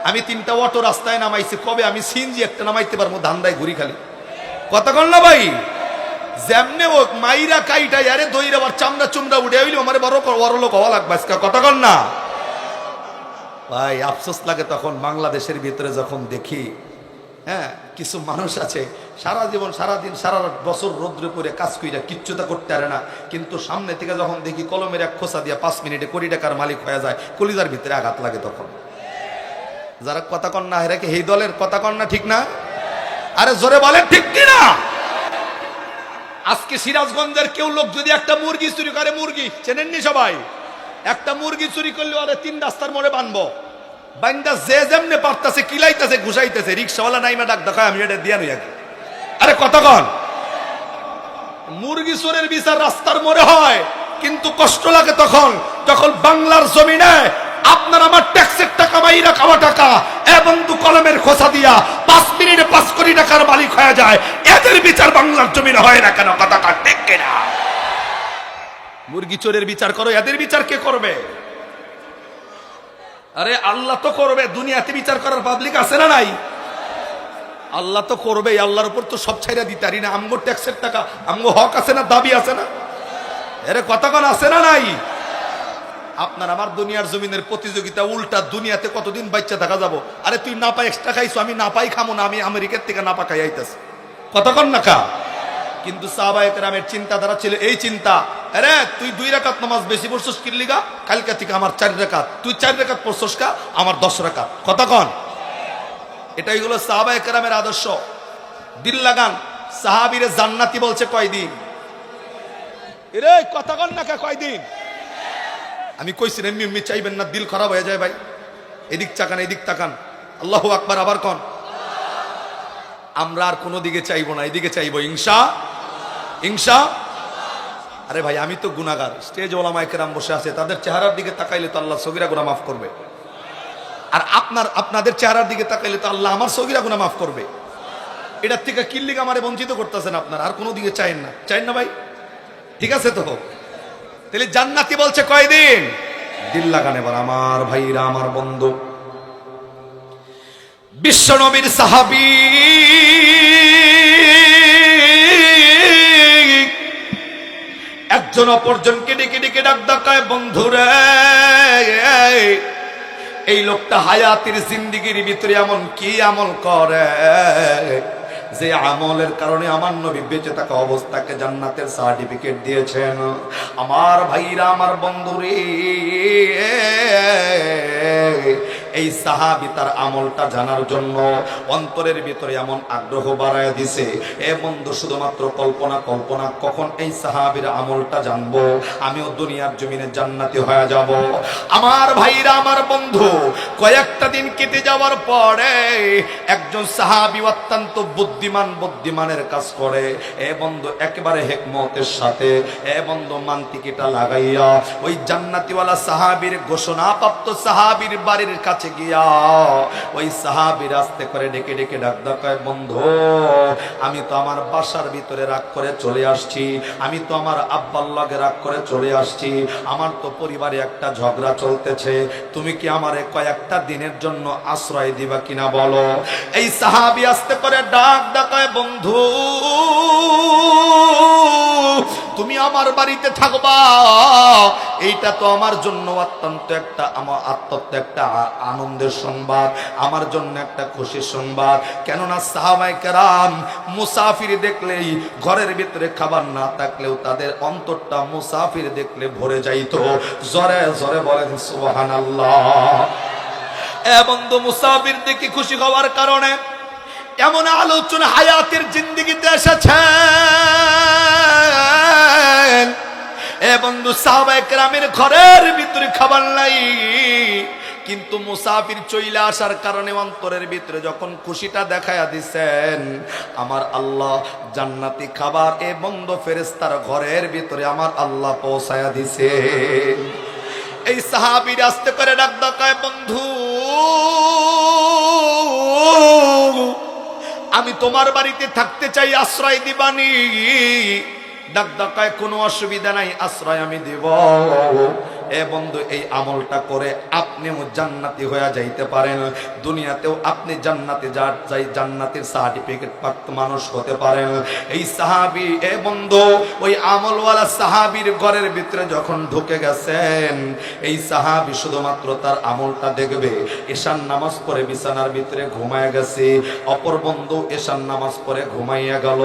B: আমি 3টা অটো রাস্তায় নামাইছি, কবে আমি সিএনজি একটা নামাইতে পারবো ধান্দায় ঘুরি খালি। কথা কন না ভাই? যেমনে হোক মাইরা কাইটা আরে দইরা আবার চামড়া চুমড়া উঠে হইলে আমার বড় লোক হওয়া লাগবে আজকে। কথা কন না ভাই? আফসোস লাগে তখন বাংলাদেশের ভিতরে যখন দেখি, হ্যাঁ, কিছু মানুষ আছে সারা জীবন সারাদিন সারা বছর রোদ্রে পরে কাজ কইরা কিচ্ছুটা করতে পারে না, কিন্তু সামনে থেকে যখন দেখি কলমের এক খোসা দিয়া 5 মিনিটে কোটি টাকার মালিক হয়ে যায়, কলিজার ভিতরে আঘাত লাগে তখন। যারা কথা কন না হেরাকে এই দলের কথা কন না, ঠিক না? আরে জোরে বলেন ঠিক কিনা? আজকে সিরাজগঞ্জের কেউ লোক যদি একটা মুরগি চুরি করে, মুরগি চেনেননি সবাই, একটা মুরগি চুরি করলে ওরে 3 রাস্তার মোড়ে বানবো, বান্দা যে যেমনে পারতাছে কিলাইতেছে ঘুষাইতেছে, রিক্সাওয়ালা নাইমা ডাক দেখায় আমি এটা দিয়া নই আগে। আরে কথা কন, মুরগি চোরের বিচার রাস্তার মোড়ে হয়, কিন্তু কষ্ট লাগে তখন যখন বাংলার জমিনে আপনার আমার ট্যাক্সের টাকা মাইরা খাওয়া টাকা এ বন্ধু কলমের খোসা দিয়া 5 মিনিটে 5 কোটি টাকার মালিক হয়ে যায়। এদের বিচার বাংলার জমিনে হয় না কেন? কথা কাট ঠিক কিনা? মুরগি চোরের বিচার করো, এদের বিচার কে করবে? আরে আল্লাহ তো করবে। দুনিয়াতে বিচার করার পাবলিক আছে না নাই? আল্লাহ তো করবে। আল্লাহর উপর তো সব ছাইরা দিতারি না। আমগো ট্যাক্সের টাকা, আমগো হক আছে না, দাবি আছে না? এরে কথা কোন আছে না নাই? আপনার আমার দুনিয়ার জমিনের প্রতিযোগিতা উল্টা। দুনিয়াতে কতদিন বাচ্চা থাকা যাব? আরে তুই না পাই এক্সট্রা খাইছো, আমি না পাই খামো না, আমি আমেরিকার থেকে না পাকাই আইতাছি। কতক্ষণ না খা। কিন্তু সাহাবায়ে কেরামের চিন্তাধারা ছিল এই চিন্তা, আরে তুই 2 রাকাত নামাজ বেশি পড়ছস কি লিগা? কালকে থেকে আমার 4 রাকাত, তুই 4 রাকাত পড়ছস কা, আমার 10 রাকাত। কতক্ষণ? এটাই হলো সাহাবায়ে কেরামের আদর্শ। দিল লাগান। সাহাবীরে জান্নাতি বলছে কয়দিন? এরে কতক্ষণ না কয়দিন? আমি কইছি এমনি এমনি চাইবেন না, দিল খারাপ হয়ে যায় ভাই। এদিক তাকান, এদিক তাকান। আল্লাহু আকবার। আবার কন। আমরা আর কোনো দিকে চাইবো না, এদিকে চাইবো ইনশা। আরে ভাই আমি তো গুনাহগার, স্টেজ ওলামায়ে কেরাম বসে আছে, তাদের চেহারার দিকে তাকাইলে তো আল্লাহ সগীরা গুনাহ মাফ করবে। আর আপনাদের চেহারার দিকে তাকাইলে তো আল্লাহ আমার সগীরা গুনাহ মাফ করবে। এটার থেকে কিল্লিক আমারে বঞ্চিত করতেছেন আপনারা, আর কোনো দিকে চাইেন না ভাই? ঠিক আছে তো? তাহলে জান্নাতি বলছে কয়দিন? দিল লাগান এবার আমার ভাইরা, আমার বন্ধু, বিশ্ব নবীর সাহাবী একজন অপরজনকে ডেকে ডেকে ডাক ডাকায়, বন্ধুরে এই লোকটা হায়াতের জিন্দেগির ভিতরে এমন কি আমল করে যে আমলের কারণে আমার নবী বেঁচে থাকা অবস্থাকে জান্নাতের সার্টিফিকেট দিয়েছেন। আমার ভাইরা, আমার বন্ধুরে, এই সাহাবী তার আমলটা জানার জন্য অন্তরের ভিতরে এমন আগ্রহ বাড়ায় দিছে। এ বন্ধু শুধুমাত্র কল্পনা কখন এই সাহাবীর আমলটা জানবো, আমিও দুনিয়ার জমিনে জান্নাতি হয়ে যাব। আমার ভাইরা, আমার বন্ধু, কয়েকটা দিন কেটে যাওয়ার পরে একজন সাহাবী অত্যন্ত বুদ্ধিমানের কাজ করে। এ বন্ধু একেবারে হিকমতের সাথে এ বন্ধু মান্তিকিটা লাগাইয়া ওই জান্নাতিওয়ালা সাহাবীর, ঘোষণাপ্রাপ্ত সাহাবীর বাড়ির কাছে কাছে গিয়া ওই সাহাবীর আস্তে করে ডেকে ডেকে ডাক ডাকায়, বন্ধু আমি তো আমার বাসার ভিতরে রাগ করে চলে আসছি, আমি তো আমার আব্বার লগে রাগ করে চলে আসছি, আমার তো পরিবারে একটা ঝগড়া চলতেছে, তুমি কি আমারে কয়েকটা দিনের জন্য আশ্রয় দিবা কিনা বলো। এই সাহাবী আস্তে করে ডাক ডাকায়, বন্ধু তুমি আমার বাড়িতে থাকবা, এইটা তো আমার জন্য অত্যন্ত একটা একটা আনন্দের সংবাদ, আমার জন্য একটা খুশির সংবাদ। কেননা সাহাবায়ে কেরাম মুসাফির দেখলেই, ঘরের ভিতরে খাবার না থাকলেও তাদের অন্তরটা মুসাফির দেখলে ভরে যাইতো। জোরে জোরে বলেন সুবহানাল্লাহ। এ বন্ধু, মুসাফির দেখে খুশি হওয়ার কারণে এমন আলোচনা হায়াতের জিন্দেগিতে এসেছে। এ বন্ধু, সাহাবায়ে কেরামের ঘরের ভিতরে খাবার নাই, কিন্তু মুসাফির চইলা আসার কারণে অন্তরের ভিতরে যখন খুশিটা দেখায়া দিছেন, আমার আল্লাহ জান্নাতি খাবার এ বন্ধু ফেরেশতার ঘরের ভিতরে আমার আল্লাহ পৌঁছায়া দিছে। এই সাহাবীর আস্তে করে ডাক ডাকায়, বন্ধু আমি তোমার বাড়িতে থাকতে চাই, আশ্রয় দিবানি? ডাক ডাকায়, কোনো অসুবিধা নাই, আশ্রয় আমি দিব। এ বন্ধু, এই আমলটা করে আপনিও জান্নাতি হয়ে যাইতে পারেন, দুনিয়াতেও আপনি জান্নাতে যাই জান্নাতের সার্টিফিকেট প্রাপ্ত মানুষ হতে পারেন। এই সাহাবী, এ বন্ধু, ওই আমলওয়ালা সাহাবীর ঘরের ভিতরে যখন ঢুকে গেছেন, এই সাহাবী শুধুমাত্র তার আমলটা দেখবে। এশার নামাজ পড়ে বিছানার ভিতরে ঘুমায় গেছে, অপর বন্ধু এশার নামাজ পড়ে ঘুমাইয়া গেল।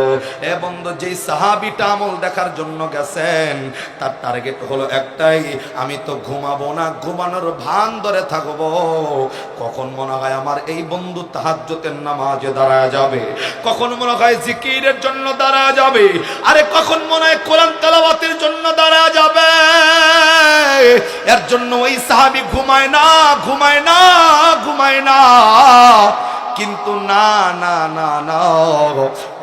B: এ বন্ধু, যেই সাহাবীটা আমল দেখার জন্য গেছেন, তার টার্গেট হলো একটাই, আমি তো ঘুমাবো না, ঘুমানোর ভান ধরে থাকবো। কখন মনে হয় আমার এই বন্ধু তাহাজ্জুদের নামাজে দাঁড়ায় যাবে, কখন মনে হয় জিকিরের জন্য দাঁড়ায় যাবে, আরে কখন মনে হয় কোরআন তেলাওয়াতের জন্য দাঁড়ায় যাবে। এর জন্য ওই সাহাবী ঘুমায় না, ঘুমায় না, ঘুমায় না। কিন্তু না না না না,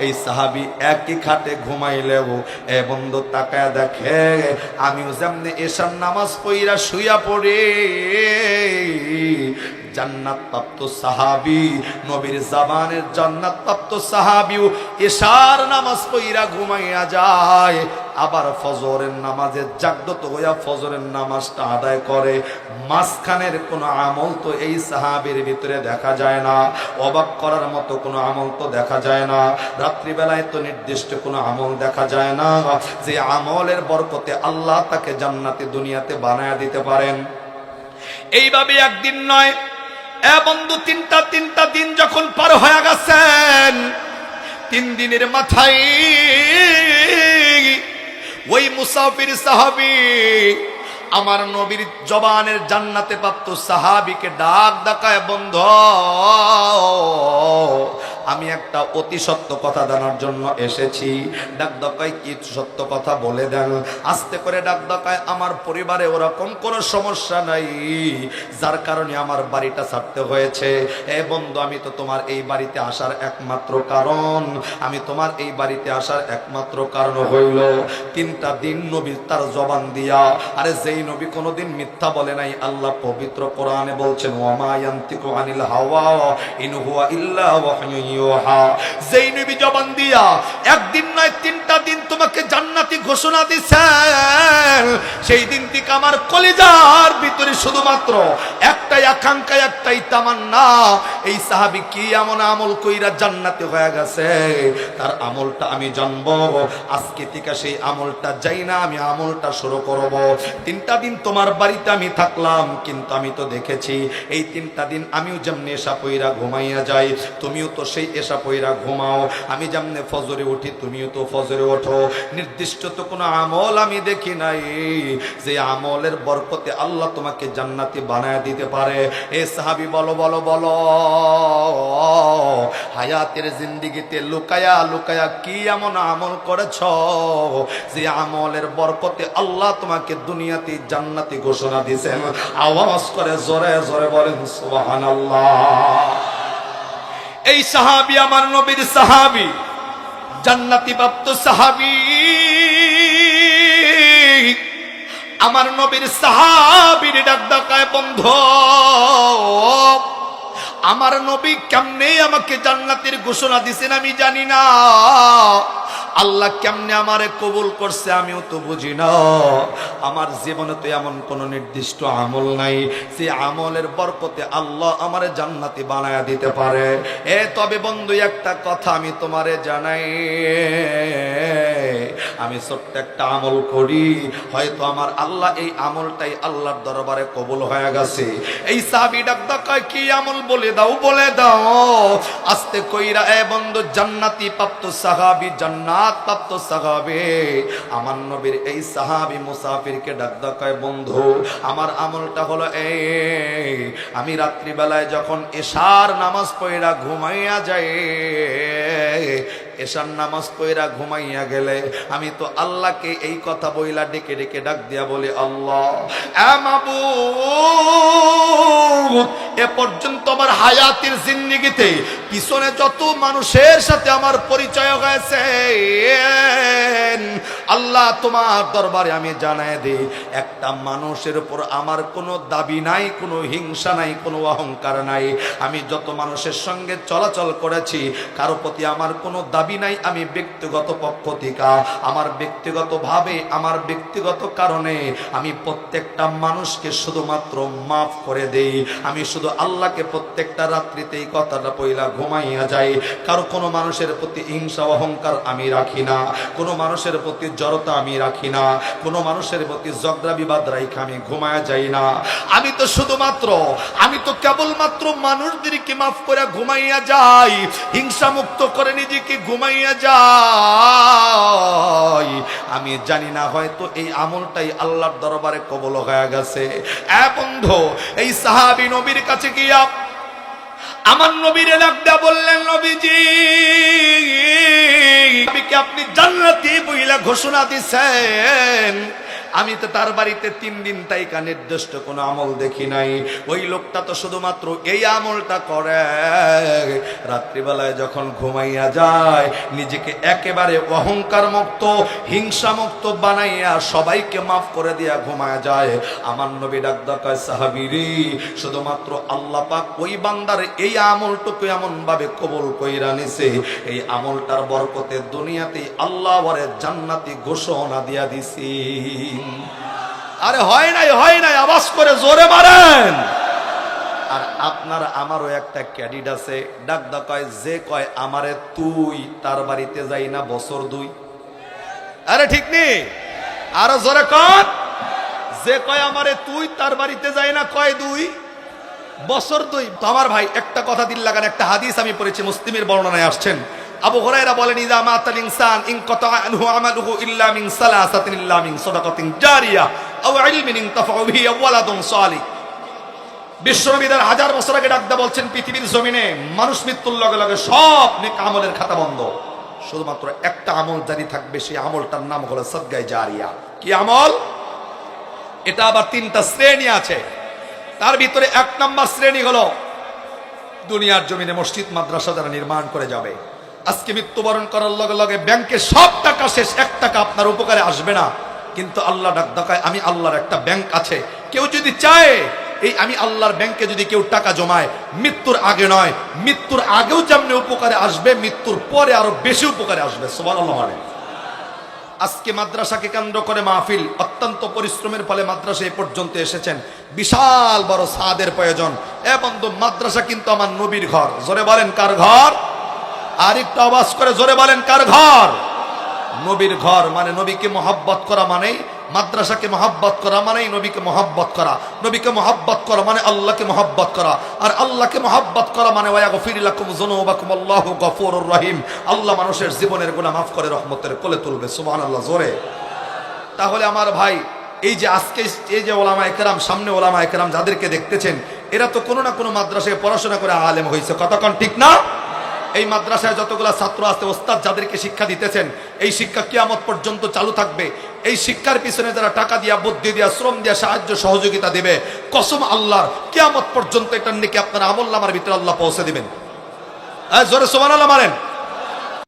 B: এই সাহাবী একই খাটে ঘুমাইলেও এ বন্ধু তাকায়া দেখে, আমিও যেমনি এশার নামাজ পইরা শুইয়া পড়ে, জান্নাত প্রাপ্ত সাহাবী, নবীর জামানের জান্নাত প্রাপ্ত সাহাবীও এশার নামাজ পইরা ঘুমাইয়া যায়, আবার ফজরের নামাজে জাগ্রত হইয়া ফজরের নামাজটা আদায় করে। মাঝখানের কোনো আমল তো এই সাহাবীর ভিতরে দেখা যায় না, অবাক করার মতো কোনো আমল তো দেখা যায় না, রাত্রিবেলায় তো নির্দিষ্ট কোনো আমল দেখা যায় না, যে আমলের বরকতে আল্লাহ তাকে জান্নাতে দুনিয়াতে বানায়া দিতে পারেন। এইভাবে একদিন নয়, এ বন্ধু, তিনটা দিন যখন পার হয়ে গেছেন, 3 দিনের মাথায় ওই মুসাফির সাহাবী আমার নবীর জবানের জান্নাতে প্রাপ্ত সাহাবীকে ডাক ডাকায়, বন্ধু আমি একটা অতি সত্য কথা জানার জন্য এসেছি। ডাক ডাকায়, কি সত্য কথা বলে দেন। আস্তে করে ডাক ডাকায়, আমার পরিবারে ওরকম কোনো সমস্যা নাই যার কারণে আমার বাড়িটা ছাড়তে হয়েছে। এ বন্ধু, আমি তো তোমার এই বাড়িতে আসার একমাত্র কারণ, আমি তোমার এই বাড়িতে আসার একমাত্র কারণ হইল 3টা দিন নবী তার জবান দিয়া, আরে যেই নবী কোনোদিন মিথ্যা বলে নাই, আল্লাহ পবিত্র কোরআনে বলছেন, ওয়া মা ইয়ান্তিকু আনিল হাওয়া ইন হুয়া ইল্লা ওয়াহয়ুন ইউহা। যেই নবী জবান দিয়া একদিন নয় 3টা দিন তোমাকে জান্নাতি ঘোষণা দিয়েছেন, সেই দিন থেকে আমার কলিজার ভিতরে শুধুমাত্র একটাই আকাঙ্ক্ষা, একটাই তামান্না, এই সাহাবী কি এমন আমল কইরা জান্নাতে হয়ে গেছে, তার আমলটা আমি জানবো। আজকে থেকে সেই আমলটা যাই না, আমি আমলটা শুরু করব। 3টা দিন তোমার বাড়িতে আমি থাকলাম, কিন্তু আমি তো দেখেছি এই 3টা দিন আমিও যেমনি এশা পইরা ঘুমাইয়া যাই, তুমিও তো সেই এশা পইরা ঘুমাও, আমি যেমনি ফজরে উঠি তুমিও তো ফজরে ওঠো। নির্দিষ্ট তো কোনো আমল আমি দেখি নাই যে আমলের বরকতে আল্লাহ তোমাকে জান্নাতি বানায় দিতে পারে। এ সাহাবী, বলো বলো বলো, হায়াতের জিন্দেগিতে লুকায়া লুকায়া কি এমন আমল করেছ যে আমলের বরকতে আল্লাহ তোমাকে দুনিয়াতে জান্নাতি ঘোষণা দিয়েছেন? আওয়াজ করে জোরে জোরে বলেন সুবহানাল্লাহ। এই সাহাবী আমার নবীর সাহাবী, জান্নাতি প্রাপ্ত সাহাবী। আমার নবীর সাহাবীর ডাক ডাকায় বন্ধু, আমার নবী কেমনে আমাকে জান্নাতের ঘোষণা দিছেন আমি জানি না, আল্লাহ কেমনে আমারে কবুল করছে আমিও তো বুঝি না। আমার জীবনে তো এমন কোন নির্দিষ্ট আমল নাই যে আমলের বরকতে আল্লাহ আমারে জান্নাতি বানায়া দিতে পারে। তবে বন্ধু একটা কথা আমি তোমারে জানাই, আমি ছোট্ট একটা আমল করি, হয়তো আমার আল্লাহ এই আমলটাই আল্লাহর দরবারে কবুল হয়ে গেছে। এই সাহাবী ডাকদা কয় কি আমল বলে দাও, বলে দাও। আস্তে কইরা বন্ধু জান্নাতি প্রাপ্ত সাহাবী, জান্নাত প্রাপ্ত সাহাবী আমার নবীর এই সাহাবী মুসাফিরকে ডাকদা কয় বন্ধু আমার আমলটা হলো এই, আমি রাত্রি বেলায় যখন এশার নামাজ পড়া ঘুমাইয়া যাই, এশার নামাজ পড়া ঘুমাইয়া গেলে আমি তো আল্লাহকে এই কথা বইলা ডেকে ডেকে ডাক দিয়া বলি, আল্লাহ মাবুদ এ পর্যন্ত আমার হায়াতের জিন্দেগিতে পিছনে যত মানুষের সাথে আমার পরিচয় হয়েছে আল্লাহ তোমার দরবারে আমি জানাই দেই, একটা মানুষের উপর আমার কোনো দাবি নাই, কোনো হিংসা নাই, কোনো অহংকার নাই। আমি যত মানুষের সঙ্গে চলাচল করেছি কারো প্রতি আমার কোনো দাবি নাই। আমি ব্যক্তিগত পক্ষ থেকে আমার ব্যক্তিগত ভাবে আমার ব্যক্তিগত কারণে আমি প্রত্যেকটা মানুষকে শুধুমাত্র মাফ করে দেই। আমি শুধু আল্লাহকে প্রত্যেকটা রাত্রিতে এই কথাটা পইলা ঘুমাইয়া যাই। কারো কোনো মানুষের প্রতি হিংসা অহংকার আমি রাখি না, কোনো মানুষের প্রতি জড়তা আমি রাখি না, কোনো মানুষের প্রতি ঝগড়া বিবাদ রাখি আমি ঘুমায়া যাই না। আমি তো শুধুমাত্র আমি তো কেবলমাত্র মানুষদেরকে মাফ করে ঘুমাইয়া যাই, হিংসা মুক্ত করে নিজেকে ঘুমাইয়া যাই। আমি জানি না হয়তো এই আমলটাই আল্লাহর দরবারে কবুল হয়ে গেছে। বন্ধু এই সাহাবী নবীর কাছে গিয়া আমার নবীর ডাকদা বললেন, নবীজি আপনি জান্নাতি বইলা ঘোষণা দিছেন, আমি তো তার বাড়িতে 3 দিন তাইকা নির্দিষ্ট কোনো আমল দেখি নাই। ওই লোকটা তো শুধুমাত্র এই আমলটা করে, রাত্রিবেলায় যখন ঘুমাইয়া যায় নিজেকে একেবারে অহংকার মুক্ত হিংসা মুক্ত বানাইয়া সবাইকে মাফ করে দিয়া ঘুমায়া যায়। আমার নবী ডাকদা কয় সাহাবীরে শুধুমাত্র আল্লাহ পাক ওই বান্দার এই আমলটুকু এমন ভাবে কবুল কইরা নিছে, এই আমলটার বরকতে দুনিয়াতেই আল্লাহ ওরে জান্নাতি ঘোষণা দিয়া দিছি। আরে হয় নাই, হয় নাই, আওয়াজ করে জোরে মারেন। আর আপনার আমারও একটা ক্যাডিট আছে, ডাকদা কয় যে কয় আমারে তুই তার বাড়িতে যাই না বছর 2। আরে ঠিক নেই, আরো জোরে কর। যে কয় আমারে তুই তার বাড়িতে যাই না কয় 2 বছর 2। তো আমার ভাই একটা কথা দিল লাগান, একটা হাদিস আমি পড়েছি, মুসলিমের বর্ণনায় আসছেন। আবু হুরায়রা বলেন ইযা মাতাল ইনসান ইনকাতা আনহু আমালুহু ইল্লা মিন সালাসাতিন ইল্লা মিন সাদাকাতিন জারিয়া আও ইলমিন ইনতাফাউ বিহি আও ওয়ালাদুন সালিহ। বিশ্বনবী 1000 বছর আগে ডাকদা বলছেন পৃথিবীর জমিনে মানুষ মৃত্যুর লগে লগে সব নেক আমলের খাতা বন্ধ, শুধুমাত্র একটা আমল জারি থাকবে, সেই আমলটার নাম হলো সাদগায়ে জারিয়া। কি আমল? এটা আবার 3টা শ্রেণী আছে। তার ভিতরে 1 নম্বর শ্রেণী হলো দুনিয়ার জমিনে মসজিদ মাদ্রাসা যারা নির্মাণ করে যাবে, আজকে মৃত্যুবরণ করার লগে লগে ব্যাংকে সব টাকা শেষ, 1 টাকা আপনার উপকারে আসবে না। কিন্তু আল্লাহ ডাকায় আমি আল্লাহর একটা ব্যাংক আছে, কেউ যদি চায় এই আমি আল্লাহর ব্যাংকে যদি কেউ টাকা জমায় মৃত্যুর আগে নয়, মৃত্যুর আগেও যেমনি উপকারে আসবে, মৃত্যুর পরে আরো বেশি উপকারে আসবে। সুবহানাল্লাহ। আজকে মাদ্রাসাকে কেন্দ্র করে মাহফিল, অত্যন্ত পরিশ্রমের ফলে মাদ্রাসা এ পর্যন্ত এসেছেন। বিশাল বড় সাদের প্রয়োজন। বন্ধু মাদ্রাসা কিন্তু আমার নবীর ঘর। জোরে বলেন কার ঘর? আর একটু আওয়াজ করে জোরে বলেন কার ঘর? নবীর ঘর। মানে নবীকে মহব্বত করা মানে, মাদ্রাসাকে মহব্বত করা মানে নবীকে মহব্বত করা, নবীকে মহব্বত করা মানে আল্লাহকে মহব্বত করা, আর আল্লাহকে মহব্বত করা মানে ওয়াগফির লাকুম যুনুবাকুম আল্লাহু গফুরুর রহিম। আল্লাহ মানুষের জীবনের গুনাহ মাফ করে রহমতের কোলে তুলবে। সুবহানাল্লাহ জোরে। তাহলে আমার ভাই এই যে আজকে এই যে ওলামায়ে কেরাম, সামনে ওলামায়ে কেরাম যাদেরকে দেখতেছেন, এরা তো কোনো না কোনো মাদ্রাসায় পড়াশোনা করে আলেম হয়েছে। কথা কোন ঠিক না? এই মাদ্রাসায় যতগুলা ছাত্র আছে, ওস্তাদ যাদেরকে শিক্ষা দিতেছেন, এই শিক্ষা কিয়ামত পর্যন্ত চালু থাকবে। এই শিক্ষার পিছনে যারা টাকা দিয়া, বুদ্ধি দিয়া, শ্রম দিয়া সাহায্য সহযোগিতা দেবে, কসম আল্লাহর কিয়ামত পর্যন্ত এটার নাকি আপনার আমলনামার ভিতরে আল্লাহ পৌঁছে দিবেন। জোরে সুবহানাল্লাহ মারেন।